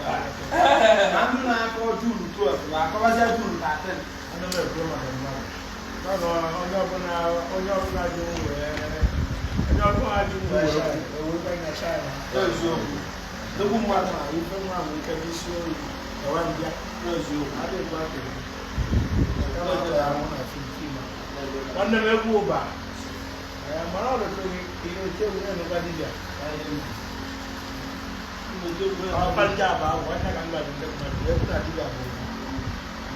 I'm not going to do 12. Like I was at 2 at 10. I never go on. No, no, I'm not going to do it. I'm not going to do it. We're going to try. The woman, you don't want to can be sure. The one that knows you. I didn't want to. I want to feel. One never go back. I am all the thing. You know, tell me nobody there. I'll find out what I can do.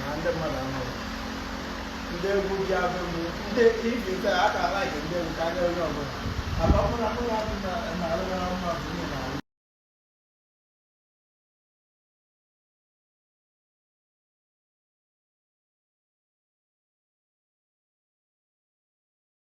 And the mother. They will be able to. If you say I like it, they will carry on. I'm not going to